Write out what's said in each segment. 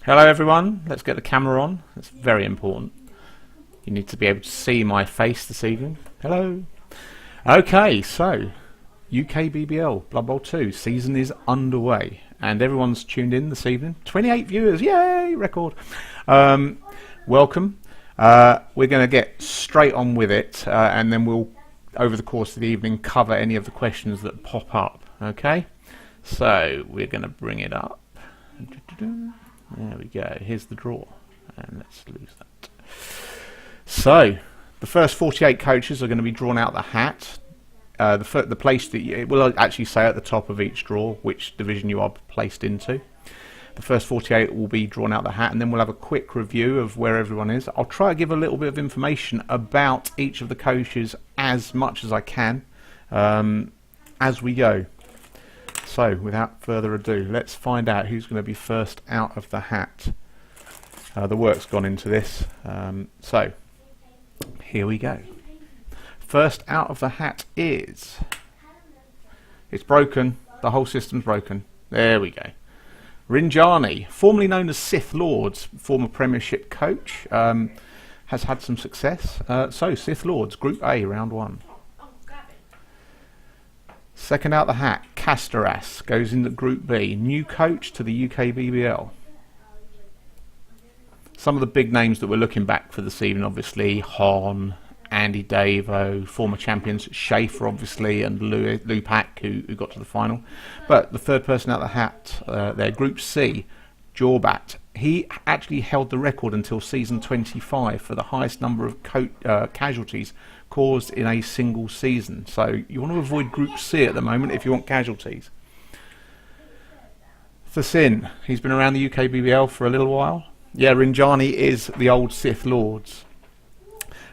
Hello everyone, let's get the camera on. It's very important. You need to be able to see my face this evening. Hello. Okay, so UKBBL Blood Bowl 2 season is underway and everyone's tuned in this evening. 28 viewers, yay, record. Welcome. We're going to get straight on with it and then we'll, over the course of the evening, cover any of the questions that pop up. Okay, so we're going to bring it up. There we go, here's the draw, and let's lose that. So, the first 48 coaches are going to be drawn out the hat. The place that it will actually say at the top of each draw which division you are placed into. The first 48 will be drawn out the hat, and then we'll have a quick review of where everyone is. I'll try to give a little bit of information about each of the coaches as much as I can as we go. So, without further ado, let's find out who's going to be first out of the hat. The work's gone into this. So, here we go. First out of the hat is... It's broken. The whole system's broken. There we go. Rinjani, formerly known as Sith Lords, former Premiership coach, has had some success. So, Sith Lords, Group A, Round 1. Second out the hat, Castoras goes into Group B, new coach to the UKBBL. Some of the big names that we're looking back for this evening, obviously, Hon, Andy Davo, former champions, Schaefer obviously, and Lou Pack, who got to the final. But the third person out the hat, there, Group C, Jorbat. He actually held the record until season 25 for the highest number of casualties caused in a single season. So you want to avoid Group C at the moment if you want casualties. Thasin, he's been around the UKBBL for a little while. Yeah, Rinjani is the old Sith Lords.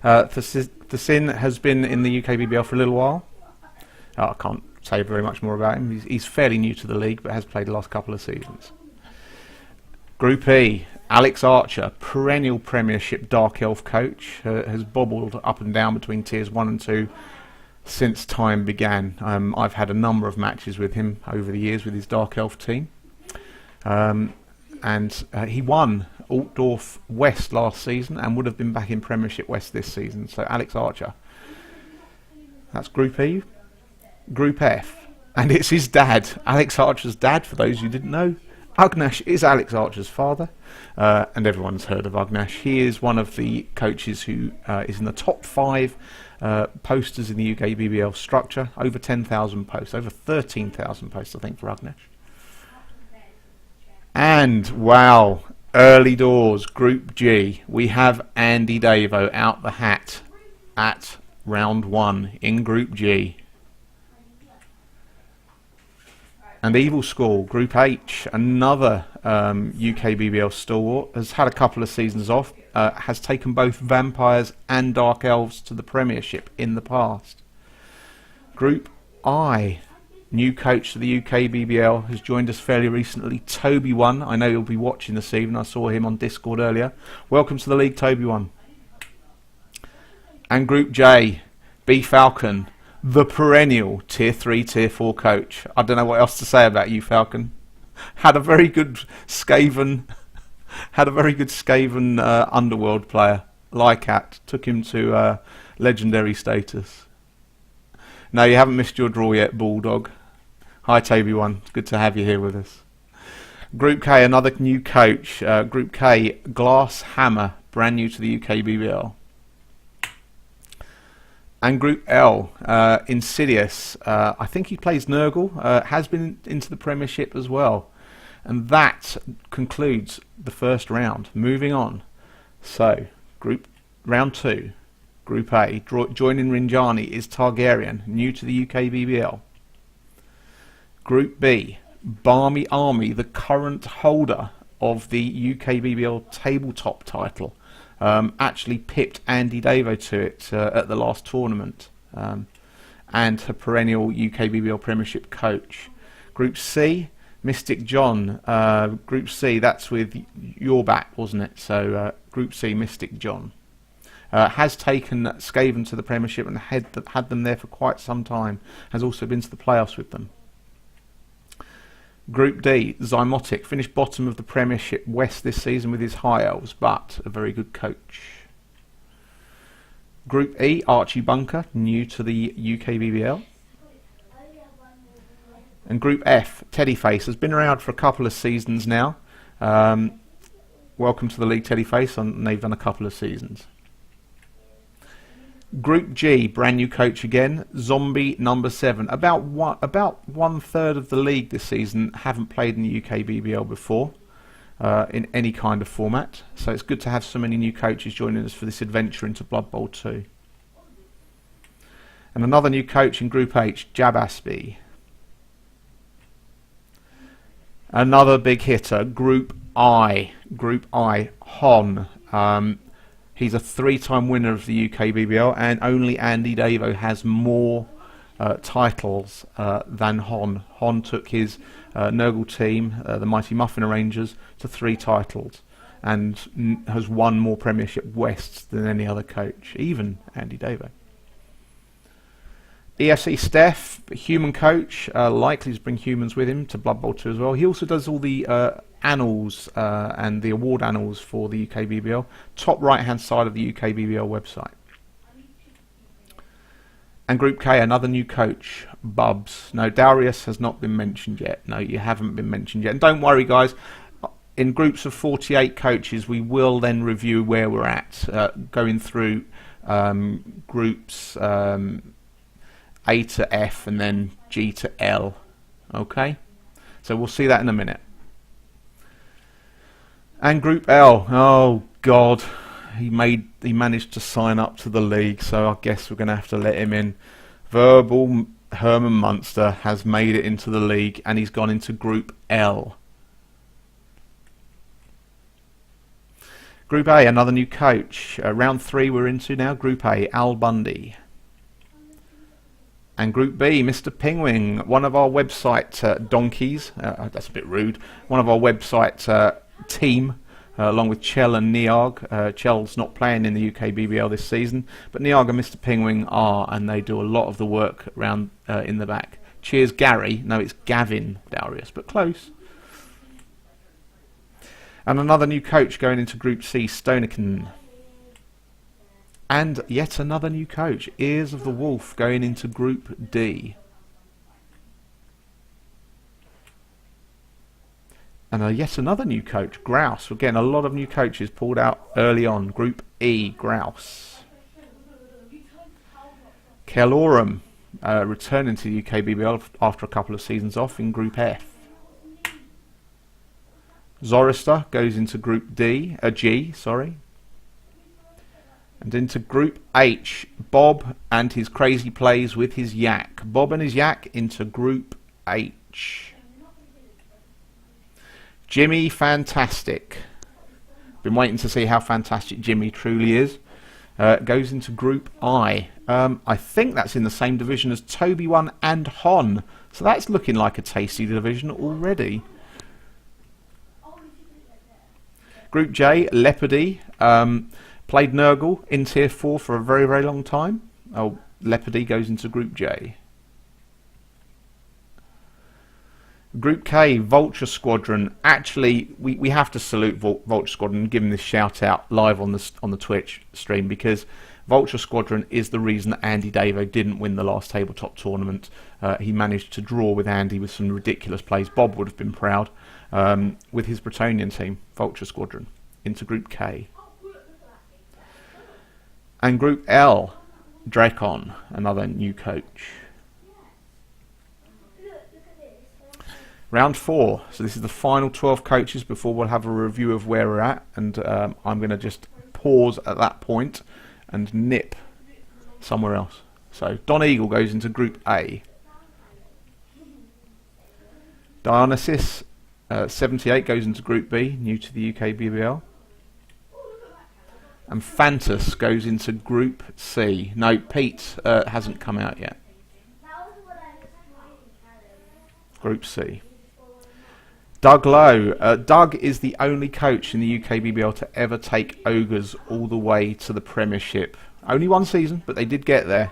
Thasin has been in the UKBBL for a little while. I can't say very much more about him. He's fairly new to the league, but has played the last couple of seasons. Group E, Alex Archer, perennial Premiership Dark Elf coach, has bobbled up and down between tiers 1 and 2 since time began. I've had a number of matches with him over the years with his Dark Elf team. And he won Altdorf West last season and would have been back in Premiership West this season. So Alex Archer. That's Group E. Group F. And it's his dad, Alex Archer's dad, for those who didn't know. Ugnash is Alex Archer's father, and everyone's heard of Ugnash. He is one of the coaches who is in the top 5 posters in the UKBBL structure. Over 10,000 posts, over 13,000 posts I think for Ugnash. And wow, early doors, Group G, we have Andy Davo out the hat at round 1 in Group G. And Evil School, Group H, another UKBBL stalwart, has had a couple of seasons off, has taken both Vampires and Dark Elves to the Premiership in the past. Group I, new coach to the UKBBL, has joined us fairly recently, Toby1. I know you'll be watching this evening, I saw him on Discord earlier. Welcome to the league, Toby1. And Group J, B Falcon, the perennial Tier 3, Tier 4 coach. I don't know what else to say about you, Falcon. Had a very good Skaven Underworld player, Lycat. Took him to legendary status. No, you haven't missed your draw yet, Bulldog. Hi, Toby1. It's good to have you here with us. Group K, another new coach. Group K, Glass Hammer, brand new to the UKBBL. And Group L, Insidious, I think he plays Nurgle, has been into the Premiership as well. And that concludes the first round. Moving on. So, round 2, Group A, joining Rinjani is Targaryen, new to the UKBBL. Group B, Barmy Army, the current holder of the UKBBL tabletop title. Actually pipped Andy Davo to it at the last tournament, and her perennial UKBBL Premiership coach. Group C, Mystic John. Group C, that's with your back, wasn't it? So Group C, Mystic John. Has taken Skaven to the Premiership and had them there for quite some time. Has also been to the playoffs with them. Group D, Zymotic, finished bottom of the Premiership West this season with his High Elves, but a very good coach. Group E, Archie Bunker, new to the UKBBL. And Group F, Teddyface, has been around for a couple of seasons now. Welcome to the league, Teddyface, and they've done a couple of seasons. Group G, brand new coach again, Zombie number 7. About one third of the league this season haven't played in the UKBBL before in any kind of format. So it's good to have so many new coaches joining us for this adventure into Blood Bowl 2. And another new coach in Group H, Jab Aspie. Another big hitter, Group I, Hon. He's a 3-time winner of the UKBBL, and only Andy Davo has more titles than Hon. Hon took his Nurgle team, the Mighty Muffin Rangers, to 3 titles, and has won more Premiership Wests than any other coach, even Andy Davo. EFC Steph, human coach, likely to bring humans with him to Blood Bowl 2 as well. He also does all the annals and the award annals for the UKBBL. Top right hand side of the UKBBL website. And Group K, another new coach, Bubs. No, Darius has not been mentioned yet. No, you haven't been mentioned yet. And don't worry guys, in groups of 48 coaches we will then review where we're at, going through groups A to F and then G to L. Okay, so we'll see that in a minute. And Group L, oh God, he managed to sign up to the league, so I guess we're going to have to let him in. Verbal Herman Munster has made it into the league, and he's gone into Group L. Group A, another new coach. Round 3 we're into now. Group A, Al Bundy. And Group B, Mr. Pingwing, one of our website donkeys, that's a bit rude, one of our website team, along with Chell and Niag. Chell's not playing in the UKBBL this season, but Niag and Mr. Pingwing are, and they do a lot of the work around in the back. Cheers, Gary. No, it's Gavin Darius, but close. And another new coach going into Group C, Stonican. And yet another new coach, Ears of the Wolf, going into Group D. And yet another new coach, Grouse. Again, a lot of new coaches pulled out early on. Group E, Grouse. Kelorum returning to the UKBBL after a couple of seasons off in Group F. Zorister goes into Group G. And into Group H, Bob and his crazy plays with his yak. Bob and his yak into Group H. Jimmy Fantastic. Been waiting to see how fantastic Jimmy truly is. Goes into Group I. I think that's in the same division as Toby 1 and Hon. So that's looking like a tasty division already. Group J, Leopardy. Played Nurgle in Tier 4 for a very, very long time. Oh, Leopardy goes into Group J. Group K, Vulture Squadron. Actually, we have to salute Vulture Squadron and give them this shout out live on the Twitch stream, because Vulture Squadron is the reason that Andy Davo didn't win the last tabletop tournament. He managed to draw with Andy with some ridiculous plays. Bob would have been proud with his Bretonian team, Vulture Squadron, into Group K. And Group L, Drakon, another new coach. Round 4, so this is the final 12 coaches before we'll have a review of where we're at, and I'm going to just pause at that point and nip somewhere else. So Don Eagle goes into Group A. Dionysus 78 goes into Group B, new to the UKBBL. And Fantas goes into Group C. No, Pete hasn't come out yet. Group C. Doug Lowe. Doug is the only coach in the UKBBL to ever take Ogres all the way to the Premiership. Only one season, but they did get there.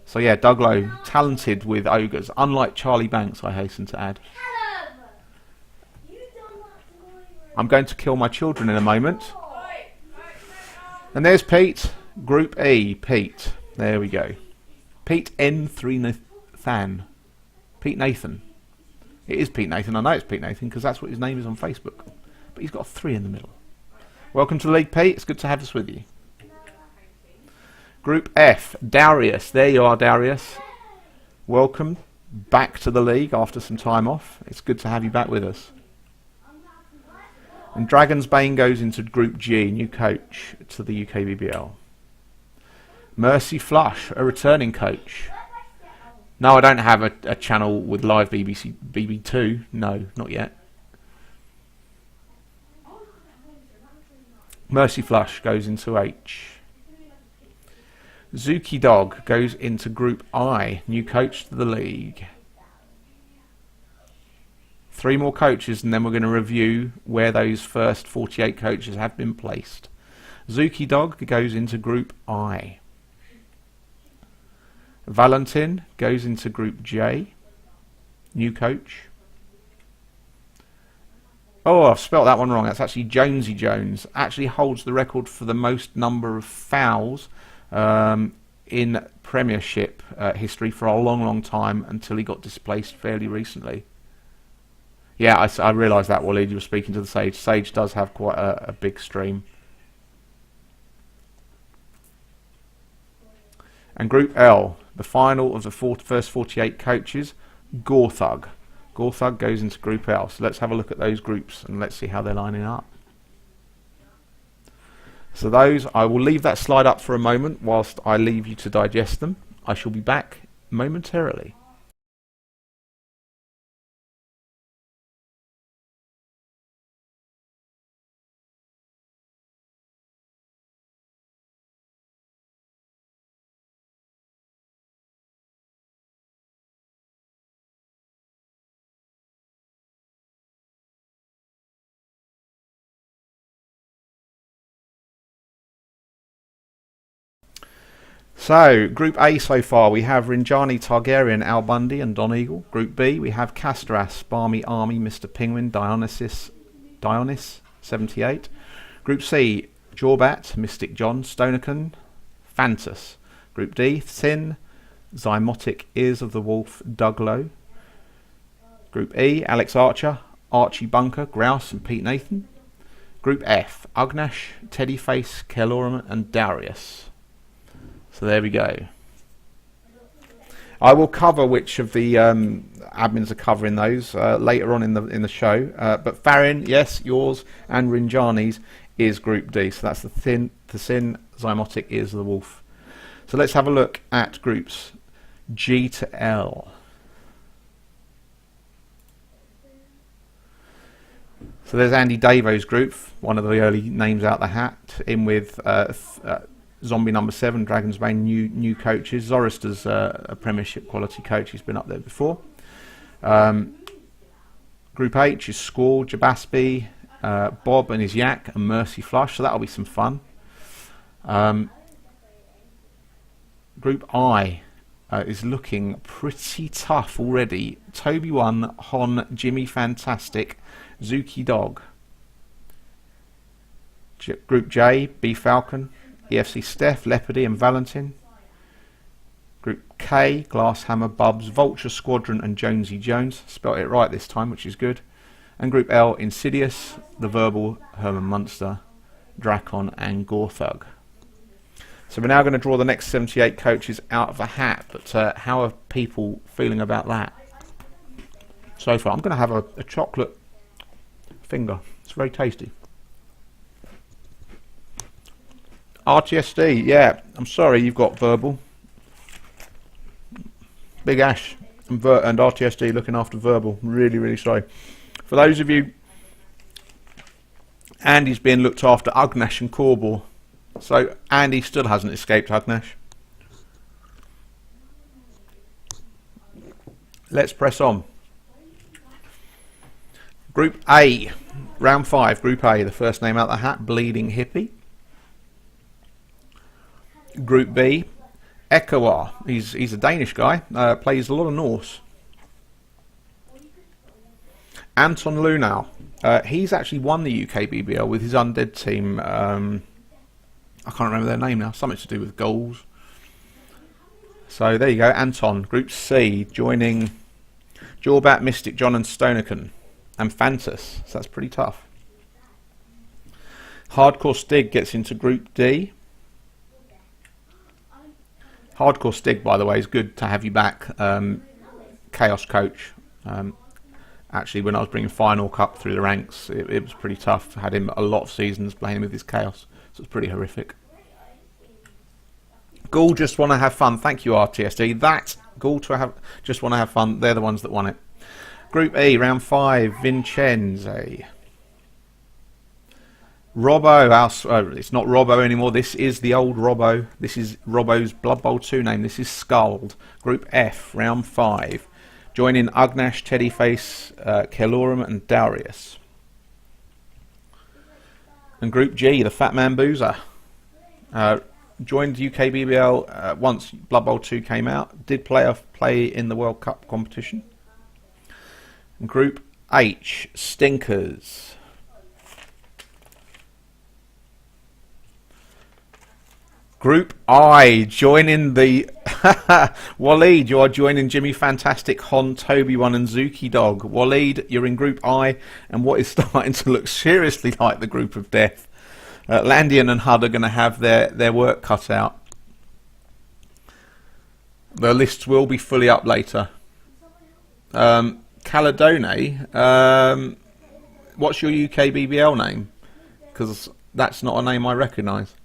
So yeah, Douglow, talented with ogres, unlike Charlie Banks, I hasten to add. I'm going to kill my children in a moment. And there's Pete, Group E, Pete. There we go. Pete N3 Nathan. Pete Nathan. It is Pete Nathan. I know it's Pete Nathan because that's what his name is on Facebook. But he's got a 3 in the middle. Welcome to the league, Pete. It's good to have us with you. Group F, Darius. There you are, Darius. Welcome back to the league after some time off. It's good to have you back with us. And Dragon's Bane goes into Group G, new coach to the UKBBL. Mercy Flush, a returning coach. No, I don't have a channel with live BBC BB2. No, not yet. Mercy Flush goes into H. Zuki Dog goes into Group I, new coach to the league. 3 more coaches and then we're going to review where those first 48 coaches have been placed. Zuki Dog goes into Group I. Valentin goes into Group J, new coach. Oh, I've spelt that one wrong. That's actually Jonesy Jones. Actually holds the record for the most number of fouls in Premiership history for a long, long time until he got displaced fairly recently. Yeah, I realised that while you were speaking to the Sage. Sage does have quite a big stream. And Group L, the final of the first 48 coaches, Gorthug. Gorthug goes into Group L. So let's have a look at those groups and let's see how they're lining up. So those, I will leave that slide up for a moment whilst I leave you to digest them. I shall be back momentarily. So, Group A so far, we have Rinjani, Targaryen, Al Bundy and Don Eagle. Group B, we have Castras, Barmy Army, Mr. Penguin, Dionys 78. Group C, Jorbat, Mystic John, Stonecan, Phantus. Group D, Thin, Zymotic Ears of the Wolf, Douglow. Group E, Alex Archer, Archie Bunker, Grouse and Pete Nathan. Group F, Ugnash, Teddyface, Kelorum and Darius. So there we go. I will cover which of the admins are covering those later on in the show. But Farin, yes, yours and Rinjani's is Group D. So that's the Sin, Zymotic Ears of the Wolf. So let's have a look at groups G to L. So there's Andy Davo's group, one of the early names out the hat, in with Zombie number 7, Dragon's Bane, new coaches. Zoroaster's a Premiership quality coach. He's been up there before. Group H is Squall, Jabaspi, Bob and his Yak, and Mercy Flush. So that'll be some fun. Group I is looking pretty tough already. Toby 1, Hon, Jimmy Fantastic, Zuki Dog. Group J, B Falcon, EFC Steph, Leopardy and Valentin. Group K, Glasshammer, Bubs, Vulture Squadron and Jonesy Jones. Spelt it right this time, which is good. And Group L, Insidious, The Verbal, Herman Munster, Drakon and Gorthug. So we're now going to draw the next 78 coaches out of the hat. But how are people feeling about that so far? I'm going to have a chocolate finger. It's very tasty. RTSD, yeah, I'm sorry you've got Verbal. Big Ash and RTSD looking after Verbal. Really, really sorry. For those of you, Andy's being looked after Ugnash and Corbor. So Andy still hasn't escaped Ugnash. Let's press on. Group A, round 5, Group A, the first name out the hat, Bleeding Hippie. Group B, Ekawar, he's a Danish guy, plays a lot of Norse. Anton Lunau, he's actually won the UKBBL with his undead team. I can't remember their name now, something to do with goals. So there you go, Anton. Group C, joining Jorbat, Mystic John and Stonekin and Fantas, so that's pretty tough. Hardcore Stig gets into Group D. Hardcore Stig, by the way, is good to have you back, Chaos Coach. Actually, when I was bringing Final Cup through the ranks, it was pretty tough. I had him a lot of seasons playing with his Chaos, so it's pretty horrific. Ghoul just want to have fun. Thank you, RTSD. That Ghoul to just want to have fun. They're the ones that won it. Group E, round 5, Vincenze. Robbo, it's not Robbo anymore. This is the old Robbo. This is Robbo's Blood Bowl 2 name. This is Skald. Group F, round 5. Joining Ugnash, Teddyface, Kelorum and Darius. And Group G, the Fat Man Boozer. Joined UKBBL once Blood Bowl 2 came out. Did play in the World Cup competition. And Group H, Stinkers. Group I, joining the Waleed, you are joining Jimmy Fantastic, Hon, Toby One and Zuki Dog. Waleed, you're in Group I, and what is starting to look seriously like the Group of Death. Landian and Hud are going to have their work cut out. The lists will be fully up later. Caledone, what's your UKBBL name? Because that's not a name I recognise.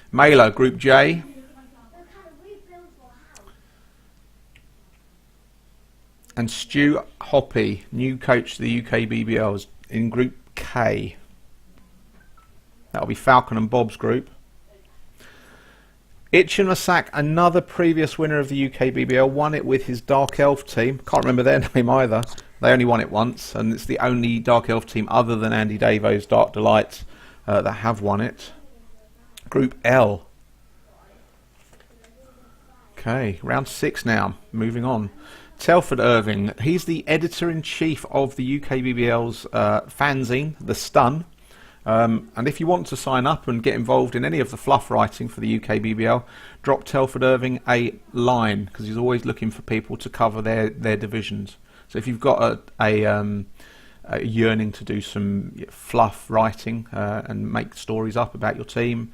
Mailer, Group J. And Stu Hoppy, new coach to the UKBBLs in Group K. That'll be Falcon and Bob's group. Itch and Masak, another previous winner of the UKBBL, won it with his Dark Elf team. Can't remember their name either. They only won it once, and it's the only Dark Elf team other than Andy Davo's Dark Delights that have won it. Group L. Okay, round 6 now. Moving on. Telford Irving. He's the editor-in-chief of the UKBBL's fanzine, The Stun. And if you want to sign up and get involved in any of the fluff writing for the UKBBL, drop Telford Irving a line, because he's always looking for people to cover their divisions. So if you've got a yearning to do some fluff writing and make stories up about your team,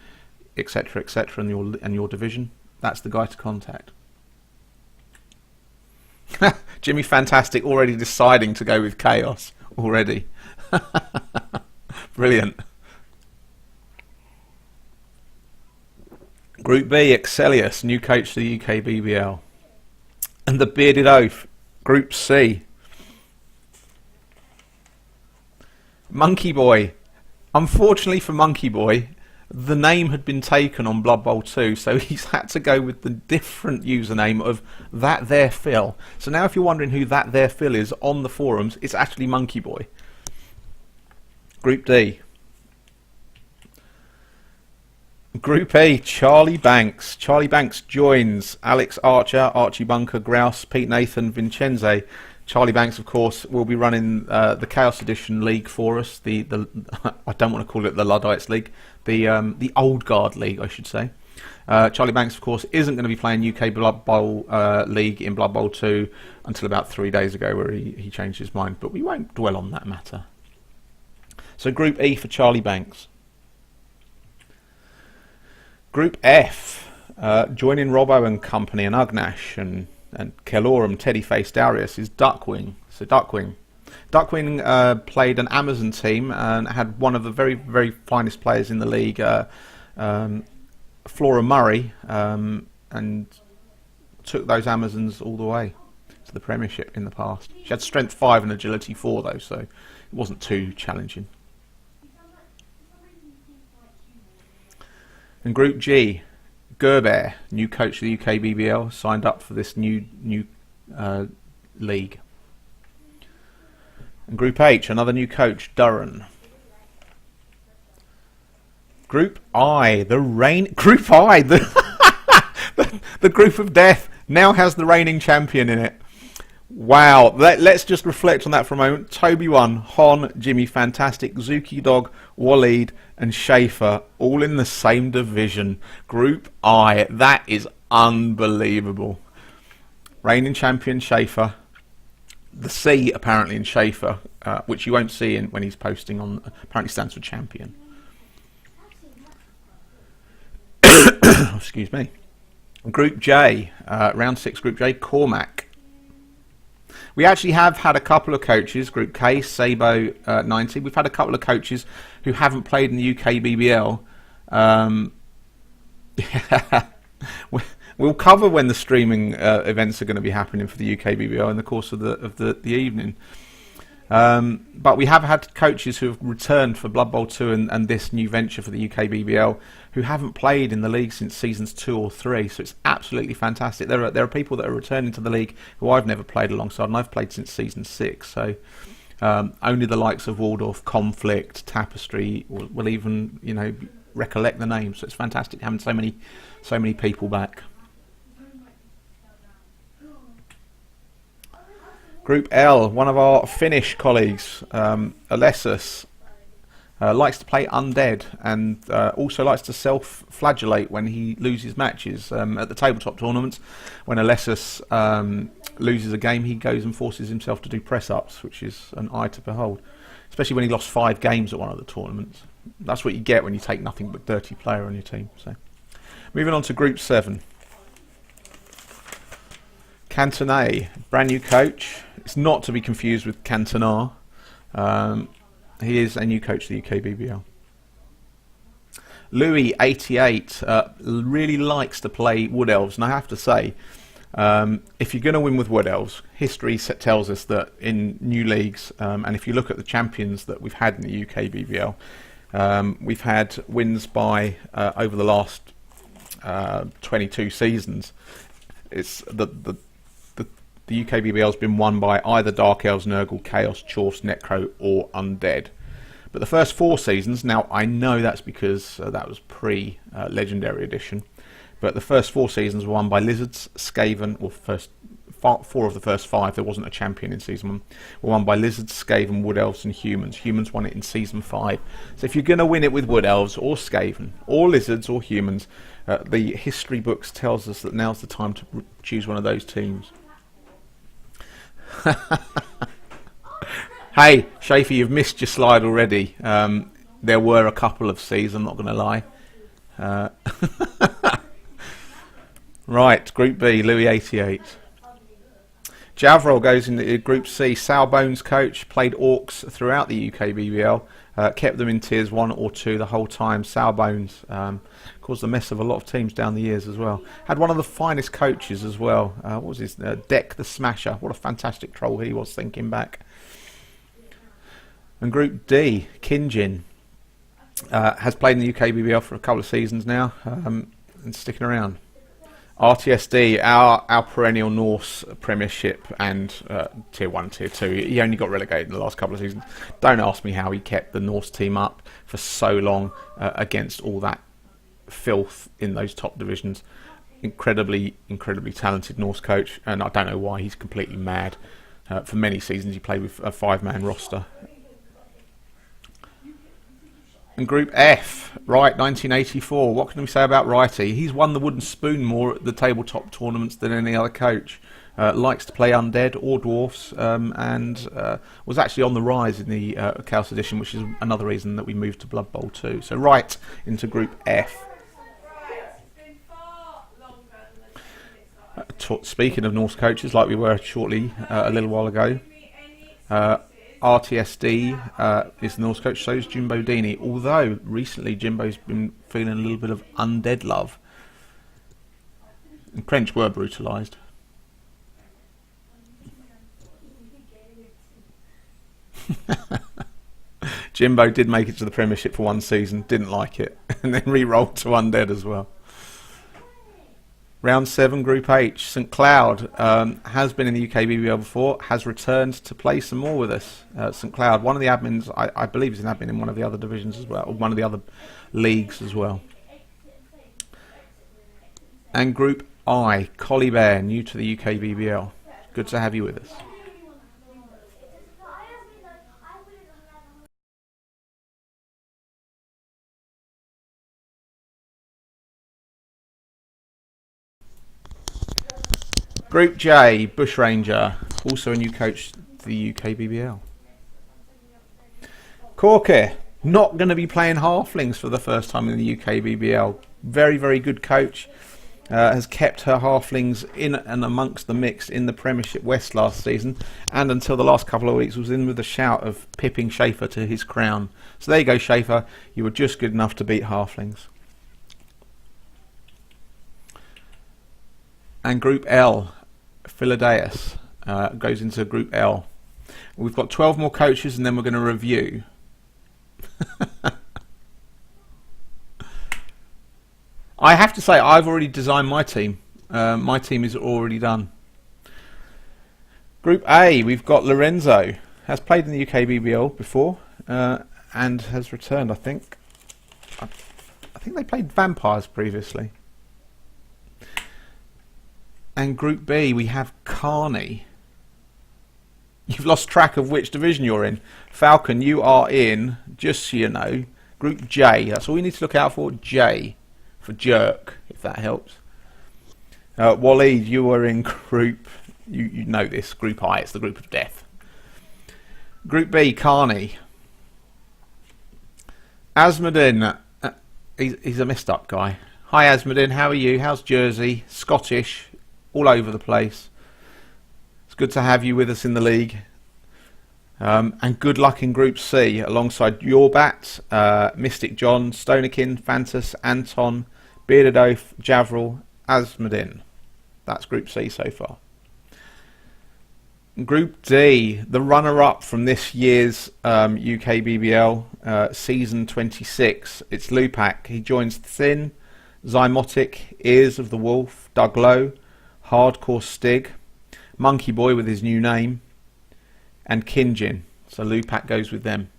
etc., and your division, that's the guy to contact. Jimmy Fantastic already deciding to go with Chaos already. Brilliant. Group B, Excelius, new coach to the UKBBL. And the Bearded Oaf, Group C. Monkey Boy. Unfortunately for Monkey Boy, the name had been taken on Blood Bowl 2, so he's had to go with the different username of That There Phil. So now if you're wondering who That There Phil is on the forums, it's actually Monkey Boy. Group D. Group A, Charlie Banks. Charlie Banks joins Alex Archer, Archie Bunker, Grouse, Pete Nathan, Vincenze. Charlie Banks, of course, will be running the Chaos Edition League for us. The I don't want to call it the Luddites League. The Old Guard League, I should say. Charlie Banks, of course, isn't going to be playing UK Blood Bowl League in Blood Bowl 2 until about 3 days ago, where he changed his mind. But we won't dwell on that matter. So Group E for Charlie Banks. Group F, joining Robbo and Company and Ugnash and Kelorum, Teddyface, Darius is Duckwing. So Duckwing played an Amazon team and had one of the very, very finest players in the league, Flora Murray, and took those Amazons all the way to the Premiership in the past. She had Strength 5 and Agility 4 though, so it wasn't too challenging. And Group G, Gerber, new coach of the UKBBL, signed up for this new league. And Group H, another new coach, Duran. Group I, Group I, the group of death now has the reigning champion in it. Wow, let's just reflect on that for a moment. Toby won, Hon, Jimmy Fantastic, Zuki Dog, Waleed and Schaefer all in the same division. Group I, that is unbelievable. Reigning champion Schaefer. The C apparently in Schaefer, which you won't see when he's posting on, apparently stands for champion. Excuse me. Group J, round 6 Group J, Cormac. We actually have had a couple of coaches, Group K, Sabo 90. We've had a couple of coaches who haven't played in the UKBBL. We'll cover when the streaming events are going to be happening for the UKBBL in the course of the evening. But we have had coaches who have returned for Blood Bowl 2 and this new venture for the UKBBL who haven't played in the league since seasons 2 or 3, so it's absolutely fantastic. There are people that are returning to the league who I've never played alongside, and I've played since season 6, so only the likes of Waldorf, Conflict, Tapestry will even, you know, recollect the names, so it's fantastic having so many people back. Group L, one of our Finnish colleagues, Alessis, likes to play undead and also likes to self-flagellate when he loses matches. At the tabletop tournaments, when Alessis loses a game, he goes and forces himself to do press-ups, which is an eye to behold, especially when he lost 5 games at one of the tournaments. That's what you get when you take nothing but dirty player on your team. So, moving on to Group 7. Cantonais, brand new coach. It's not to be confused with Cantona. He is a new coach of the UKBBL. Louis, 88, really likes to play Wood Elves, and I have to say, if you're going to win with Wood Elves, history tells us that in new leagues, and if you look at the champions that we've had in the UKBBL, we've had wins by over the last 22 seasons. It's the UKBBL has been won by either Dark Elves, Nurgle, Chaos, Chorfs, Necro or Undead. But the first 4 seasons, now I know that's because that was pre-Legendary Edition, but the first 4 seasons were won by Lizards, Skaven, or first 4 of the first 5, there wasn't a champion in Season 1, were won by Lizards, Skaven, Wood Elves and Humans. Humans won it in Season 5. So if you're going to win it with Wood Elves or Skaven or Lizards or Humans, the history books tells us that now's the time to choose one of those teams. Hey, Shafi, you've missed your slide already. There were a couple of C's, I'm not going to lie. Right, Group B, Louis 88. Javril goes into Group C. Sal Bones coach, played Orcs throughout the UKBBL, kept them in tiers 1 or 2 the whole time. Sal Bones caused the mess of a lot of teams down the years as well. Had one of the finest coaches as well. What was his? Deck the Smasher. What a fantastic troll he was, thinking back. And Group D, Kinjin, has played in the UKBBL for a couple of seasons now and sticking around. RTSD, our perennial Norse Premiership and Tier 1, Tier 2. He only got relegated in the last couple of seasons. Don't ask me how he kept the Norse team up for so long against all that filth in those top divisions. Incredibly talented Norse coach, and I don't know why he's completely mad. For many seasons he played with a 5-man roster. And Group F, Wright, 1984. What can we say about Wrighty? He's won the Wooden Spoon more at the tabletop tournaments than any other coach. Likes to play Undead or Dwarfs, and was actually on the rise in the Chaos Edition, which is another reason that we moved to Blood Bowl 2. So right into Group F. Speaking of Norse coaches, like we were shortly a little while ago, RTSD is the Norse coach, so is Jimbo Dini, although recently Jimbo's been feeling a little bit of undead love. And French were brutalised. Jimbo did make it to the Premiership for one season, didn't like it, and then re-rolled to undead as well. Round 7, Group H. St Cloud has been in the UKBBL before, has returned to play some more with us. St Cloud, one of the admins, I believe is an admin in one of the other divisions as well, or one of the other leagues as well. And Group I, Collie Bear, new to the UKBBL. Good to have you with us. Group J, Bushranger, also a new coach to the UKBBL. Corker, not going to be playing halflings for the first time in the UKBBL. Very, very good coach. Has kept her halflings in and amongst the mix in the Premiership West last season, and until the last couple of weeks was in with a shout of pipping Schaefer to his crown. So there you go, Schaefer, you were just good enough to beat halflings. And Group L, Philadeus, goes into Group L. We've got 12 more coaches and then we're going to review. I have to say, I've already designed my team. My team is already done. Group A, we've got Lorenzo. Has played in the UKBBL before and has returned, I think. I think they played Vampires previously. And Group B, we have Carney. You've lost track of which division you're in. Falcon, you are in, just so you know, Group J. That's all you need to look out for, J. For jerk, if that helps. Waleed, you are in Group, you know this, Group I, it's the group of death. Group B, Carney. Asmodin, he's a messed up guy. Hi Asmodin, how are you? How's Jersey? Scottish, all over the place. It's good to have you with us in the league. And good luck in Group C alongside Yorbat, Mystic John, Stonekin, Fantas, Anton, Bearded Oath, Javril, Asmodin. That's Group C so far. Group D, the runner-up from this year's UKBBL Season 26. It's Lupak. He joins Thin, Zymotic, Ears of the Wolf, Doug Lowe, Hardcore Stig, Monkey Boy with his new name, and Kinjin. So Lupak goes with them.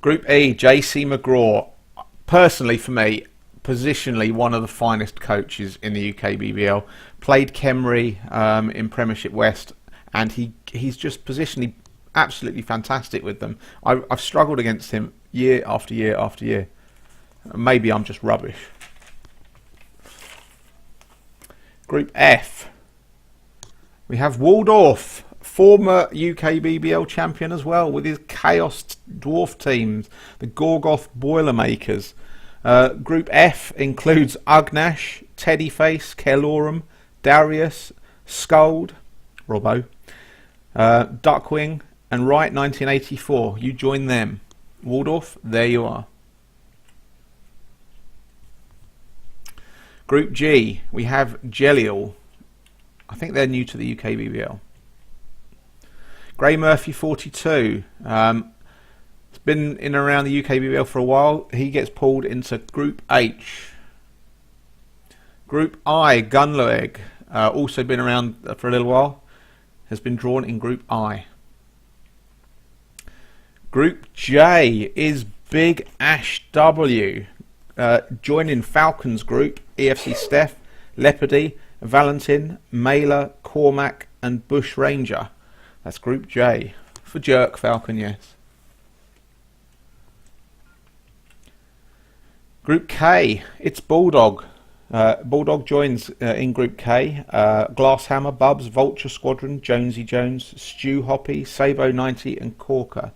Group E, JC McGraw. Personally, for me, positionally one of the finest coaches in the UKBBL. Played Kemry in Premiership West, and he's just positionally absolutely fantastic with them. I've struggled against him year after year after year. Maybe I'm just rubbish. Group F, we have Waldorf, former UKBBL champion as well, with his Chaos Dwarf teams, the Gorgoth Boilermakers. Group F includes Ugnash, Teddyface, Kelorum, Darius, Scold, Robbo, Duckwing, and Wright 1984. You join them. Waldorf, there you are. Group G, we have Gelial. I think they're new to the UKBBL. Gray Murphy 42. It's been in and around the UKBBL for a while. He gets pulled into Group H. Group I, Gunloeg, also been around for a little while, has been drawn in Group I. Group J is Big Ash W, joining Falcons Group, EFC Steph, Leopardy, Valentin, Mailer, Cormac, and Bush Ranger. That's Group J. For Jerk Falcon, yes. Group K, it's Bulldog. Bulldog joins in Group K. Glasshammer, Bubs, Vulture Squadron, Jonesy Jones, Stu Hoppy, Sabo 90, and Corker.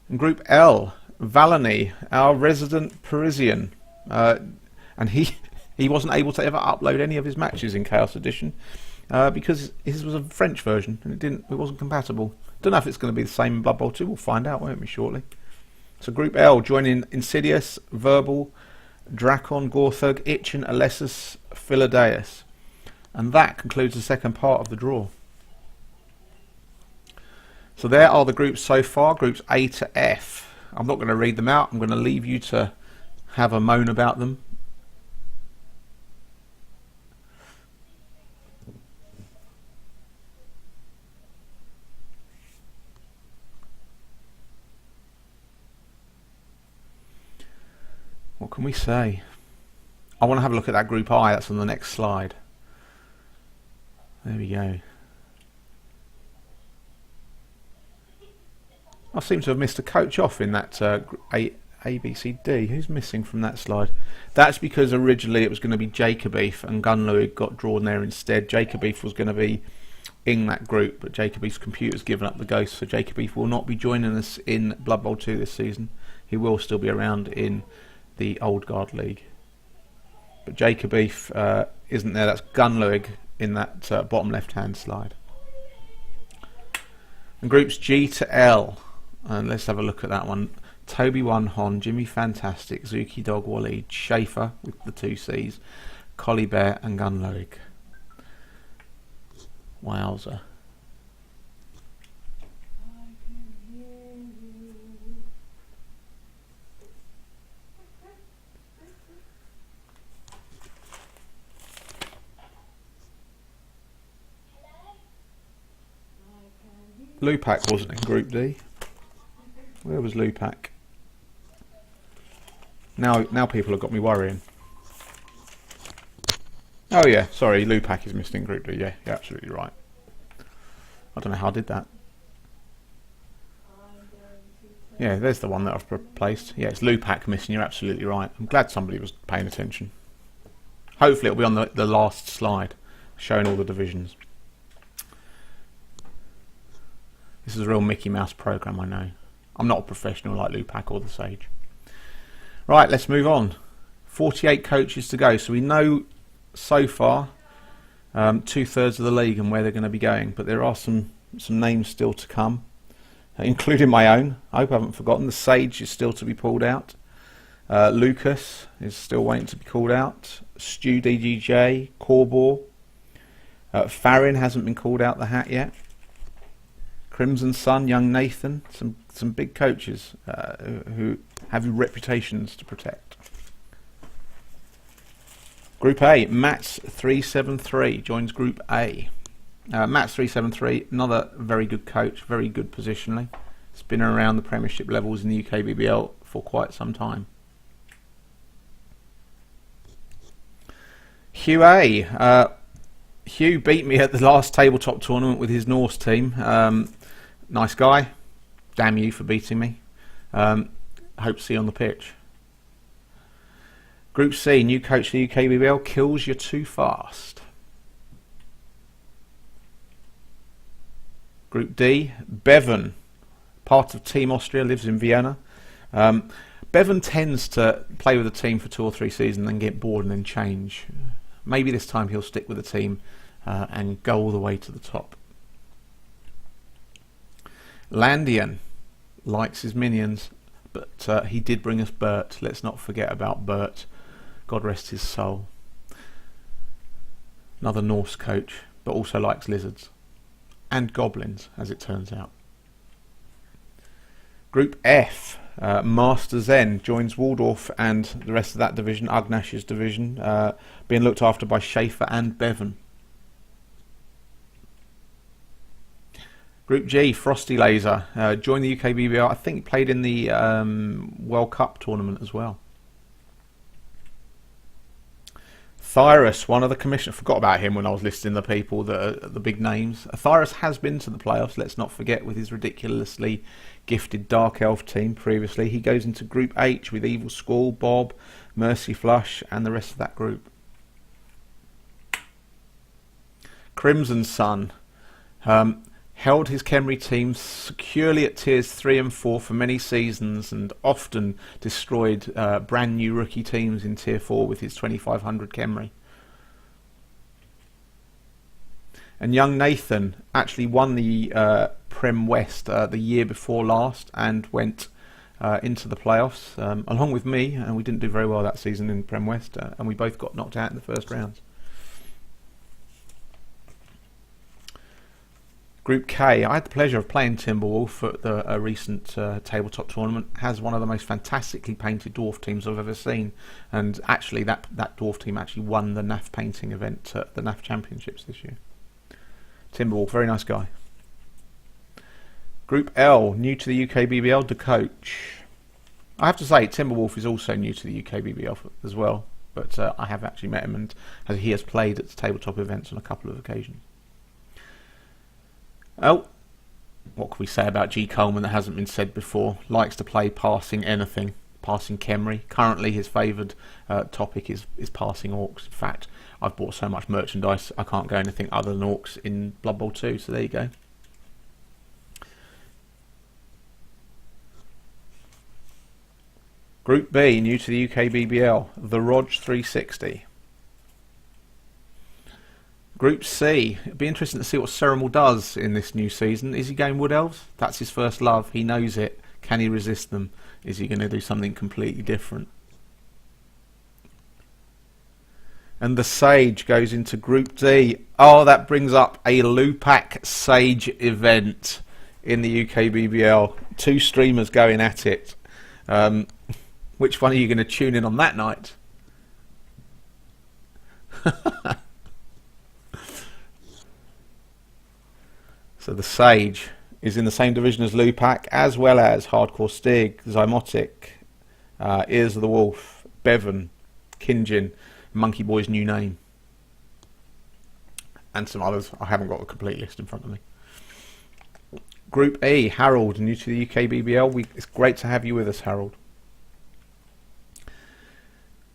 In Group L, Valony, our resident Parisian. And he wasn't able to ever upload any of his matches in Chaos Edition because his was a French version and it wasn't compatible. Don't know if it's going to be the same in Blood Bowl 2. We'll find out, won't we, shortly. So Group L joining Insidious, Verbal, Dracon, Gorthug, Itchin, Alessus, Philadeus. And that concludes the second part of the draw. So there are the groups so far, groups A to F. I'm not going to read them out. I'm going to leave you to have a moan about them. What can we say? I want to have a look at that Group I. That's on the next slide. There we go. I seem to have missed a coach off in that ABCD. Who's missing from that slide? That's because originally it was going to be Jacobeef and Gunlow got drawn there instead. Jacobeef was going to be in that group, but Jacobeef's computer's given up the ghost, so Jacobeef will not be joining us in Blood Bowl 2 this season. He will still be around in the Old Guard League. But Jacobeef isn't there. That's Gunlow in that bottom left-hand slide. And groups G to L. And let's have a look at that one. Toby One Hon, Jimmy Fantastic, Zuki Dog Waleed, Schaefer with the 2 C's, Collie Bear and Gunlow. Wowza. Lupac wasn't in Group D. Where was Lupac? Now people have got me worrying. Oh yeah, sorry, Lupac is missed in Group D. Yeah, you're absolutely right. I don't know how I did that. Yeah, there's the one that I've replaced. Yeah, it's Lupac missing. You're absolutely right. I'm glad somebody was paying attention. Hopefully it'll be on the last slide, showing all the divisions. This is a real Mickey Mouse program, I know. I'm not a professional like Lupac or the Sage. Right, let's move on. 48 coaches to go. So we know so far 2/3 of the league and where they're going to be going. But there are some names still to come, including my own. I hope I haven't forgotten. The Sage is still to be pulled out. Lucas is still waiting to be called out. Stu DGJ, Corbor. Farron hasn't been called out the hat yet. Crimson Sun, Young Nathan, some big coaches who have reputations to protect. Group A, Mats 373 joins Group A. Mats 373, another very good coach, very good positionally. He's been around the Premiership levels in the UKBBL for quite some time. Hugh A. Hugh beat me at the last tabletop tournament with his Norse team. Nice guy. Damn you for beating me. Hope to see you on the pitch. Group C, new coach for the UKBBL, kills you too fast. Group D, Bevan, part of Team Austria, lives in Vienna. Bevan tends to play with a team for 2 or 3 seasons and then get bored and then change. Maybe this time he'll stick with the team and go all the way to the top. Landian likes his minions, but he did bring us Bert. Let's not forget about Bert. God rest his soul. Another Norse coach, but also likes lizards. And goblins, as it turns out. Group F, Master Zen joins Waldorf and the rest of that division, Ugnash's division, being looked after by Schaefer and Bevan. Group G, Frosty Laser, joined the UKBBL. I think he played in the World Cup tournament as well. Thyrus, one of the commissioners, forgot about him when I was listing the people that are the big names. Thyrus has been to the playoffs, let's not forget, with his ridiculously gifted Dark Elf team previously. He goes into Group H with Evil Squall, Bob, Mercy Flush and the rest of that group. Crimson Sun held his Khemri team securely at tiers 3 and 4 for many seasons and often destroyed brand new rookie teams in tier 4 with his 2500 Khemri. And young Nathan actually won the Prem West the year before last and went into the playoffs along with me, and we didn't do very well that season in Prem West and we both got knocked out in the first round. Group K, I had the pleasure of playing Timberwolf at a recent tabletop tournament. Has one of the most fantastically painted dwarf teams I've ever seen, and actually that dwarf team actually won the NAF painting event at the NAF Championships this year. Timberwolf, very nice guy. Group L, new to the UKBBL, the coach. I have to say Timberwolf is also new to the UKBBL as well, but I have actually met him, and he has played at the tabletop events on a couple of occasions. Oh, what can we say about G. Coleman that hasn't been said before? Likes to play passing anything, passing Khemri. Currently his favoured topic is passing orcs. In fact, I've bought so much merchandise I can't go anything other than orcs in Blood Bowl 2, so there you go. Group B, new to the UKBBL, the Rog 360. Group C, it'd be interesting to see what Ceremel does in this new season. Is he going Wood Elves? That's his first love. He knows it. Can he resist them? Is he going to do something completely different? And the Sage goes into Group D. Oh, that brings up a Lupac Sage event in the UKBBL. 2 streamers going at it. Which one are you going to tune in on that night? So the Sage is in the same division as Lupac, as well as Hardcore Stig, Zymotic, Ears of the Wolf, Bevan, Kinjin, Monkey Boy's new name, and some others. I haven't got the complete list in front of me. Group E, Harold, new to the UKBBL. It's great to have you with us, Harold.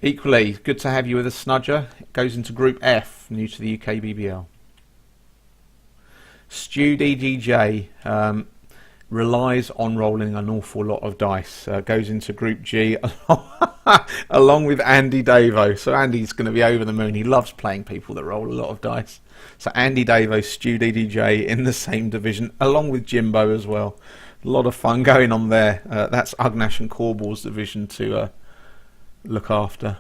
Equally, good to have you with us, Snudger. It goes into Group F, new to the UKBBL. Stu DDJ relies on rolling an awful lot of dice. Goes into Group G along with Andy Davo. So Andy's going to be over the moon. He loves playing people that roll a lot of dice. So Andy Davo, Stu DDJ in the same division, along with Jimbo as well. A lot of fun going on there. That's Ugnash and Corball's division to look after.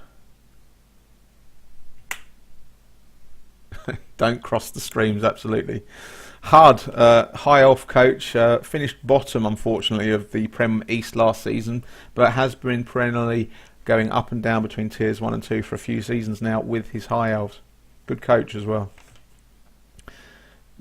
Don't cross the streams, absolutely. Hud, High Elf coach, finished bottom, unfortunately, of the Prem East last season, but has been perennially going up and down between tiers 1 and 2 for a few seasons now with his High Elves. Good coach as well.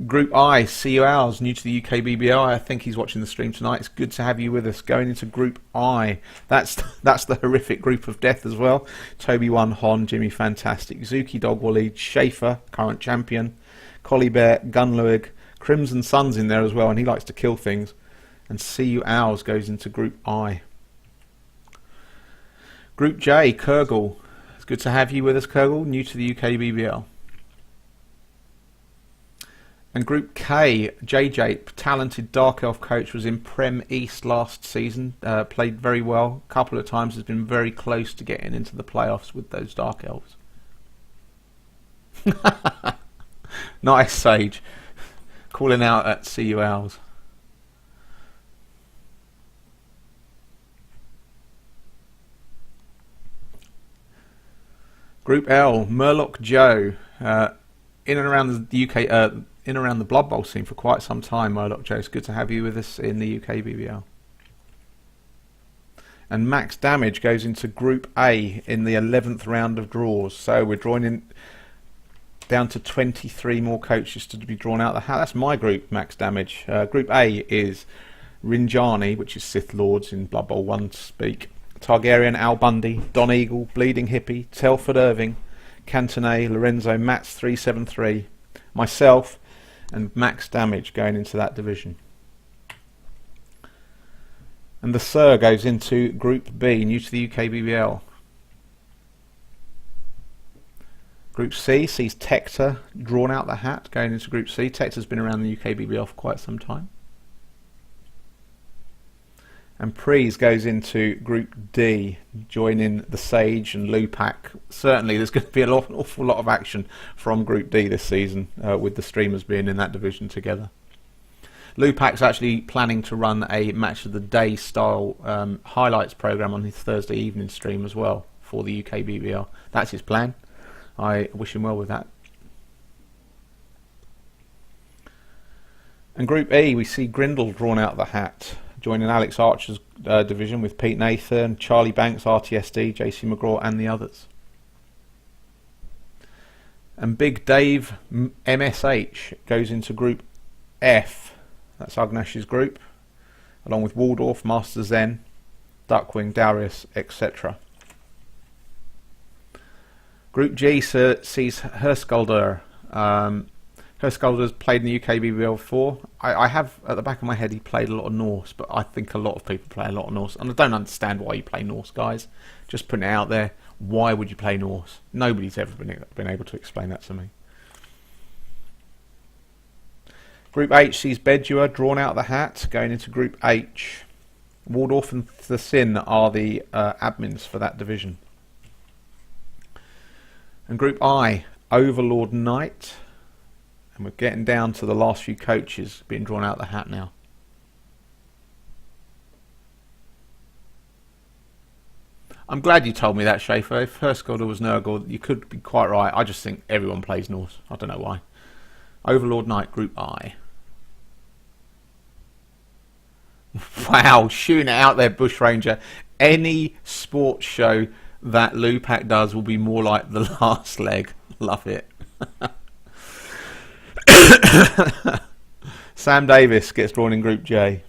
Group I, CU Owls, new to the UKBBL. I think he's watching the stream tonight. It's good to have you with us. Going into Group I, that's the horrific group of death as well. Toby 1, Hon, Jimmy Fantastic, Zuki Dogwally, Schaefer, current champion, Collie Bear, Gunluig, Crimson Sun's in there as well, and he likes to kill things. And CU Owls goes into Group I. Group J, Kurgle. It's good to have you with us, Kurgle, new to the UKBBL. And Group K, JJ, talented Dark Elf coach, was in Prem East last season. Played very well. A couple of times has been very close to getting into the playoffs with those Dark Elves. Nice, Sage. Calling out at CU Owls. Group L, Murloc Joe. In and around the UK, in and around the Blood Bowl scene for quite some time, Murloc Joe. It's good to have you with us in the UKBBL. And Max Damage goes into Group A in the 11th round of draws. So we're drawing in down to 23 more coaches to be drawn out the hat. That's my group, Max Damage. Group A is Rinjani, which is Sith Lords in Blood Bowl 1 speak. Targaryen, Al Bundy, Don Eagle, Bleeding Hippie, Telford Irving, Cantonet, Lorenzo, Mats 373, myself, and Max Damage going into that division. And the Sir goes into Group B, new to the UKBBL. Group C sees Tector drawn out the hat going into Group C. Tector's been around the UKBBL for quite some time. And Prees goes into Group D, joining the Sage and Lupac. Certainly there's going to be an awful lot of action from Group D this season, with the streamers being in that division together. Lupac's actually planning to run a Match of the Day style highlights program on his Thursday evening stream as well for the UKBBL. That's his plan. I wish him well with that. And Group E, we see Grindle drawn out of the hat, joining Alex Archer's division with Pete Nathan, Charlie Banks, RTSD, JC McGraw and the others. And Big Dave MSH goes into Group F, that's Ugnash's group, along with Waldorf, Master Zen, Duckwing, Darius, etc. Group G sees Herskalder. Herskalder's played in the UKBBL before. I have at the back of my head he played a lot of Norse, but I think a lot of people play a lot of Norse, and I don't understand why you play Norse, guys. Just putting it out there. Why would you play Norse? Nobody's ever been able to explain that to me. Group H sees Bedua drawn out of the hat, going into Group H. Waldorf and the Sin are the admins for that division. And Group I, Overlord Knight. And we're getting down to the last few coaches being drawn out of the hat now. I'm glad you told me that, Schaefer. If Herskalder was Nurgle, you could be quite right. I just think everyone plays Norse. I don't know why. Overlord Knight, Group I. Wow, shooting it out there, Bushranger. Any sports show that Lupac does will be more like the last leg. Love it. Sam Davis gets drawn in Group J.